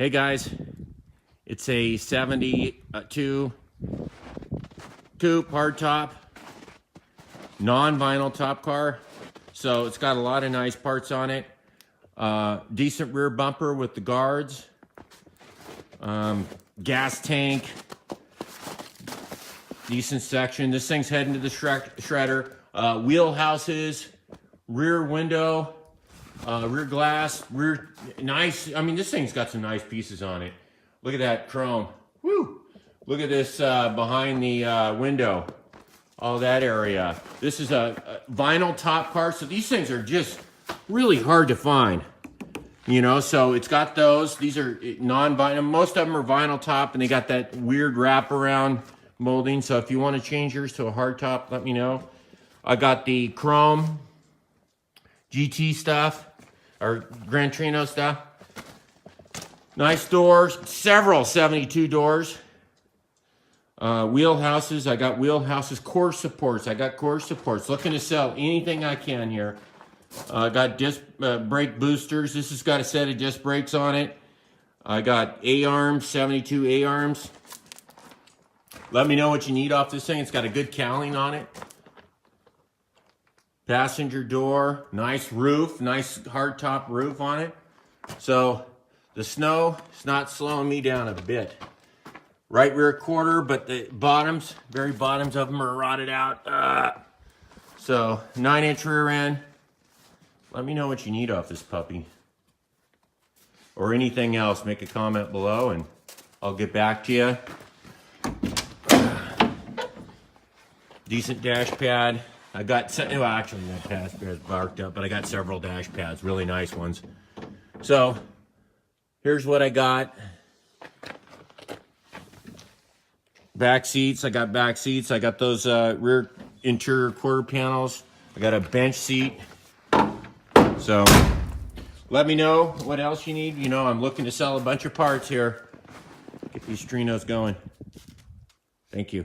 Hey guys, it's a 72 coupe hardtop, non-vinyl top car. So it's got a lot of nice parts on it. Decent rear bumper with the guards, gas tank, decent section. This thing's heading to the shredder. Wheel houses, rear window, rear glass, rear nice. I mean, this thing's got some nice pieces on it. Look at that chrome. Woo! Look at this behind the window. All that area. This is a vinyl top car, so these things are just really hard to find. You know, so it's got those. These are non-vinyl. Most of them are vinyl top, and they got that weird wraparound molding. So if you want to change yours to a hard top, let me know. I got the chrome GT stuff, or Gran Torino stuff. Nice doors, several 72 doors. Wheel houses, I got wheel houses. Core supports, I got core supports. Looking to sell anything I can here. Got disc brake boosters. This has got a set of disc brakes on it. I got A-arms, 72 A-arms. Let me know what you need off this thing. It's got a good cowling on it. Passenger door, nice roof, nice hardtop roof on it. So the snow is not slowing me down a bit. Right rear quarter, but the bottoms, very bottoms of them are rotted out. So 9-inch rear end. Let me know what you need off this puppy. Or anything else, make a comment below and I'll get back to you. Decent dash pad. I got, well, actually that dash pad's barked up, but I got several dash pads, really nice ones. So here's what I got. Back seats, I got back seats. I got those rear interior quarter panels. I got a bench seat. So let me know what else you need. You know, I'm looking to sell a bunch of parts here. Get these Trinos going. Thank you.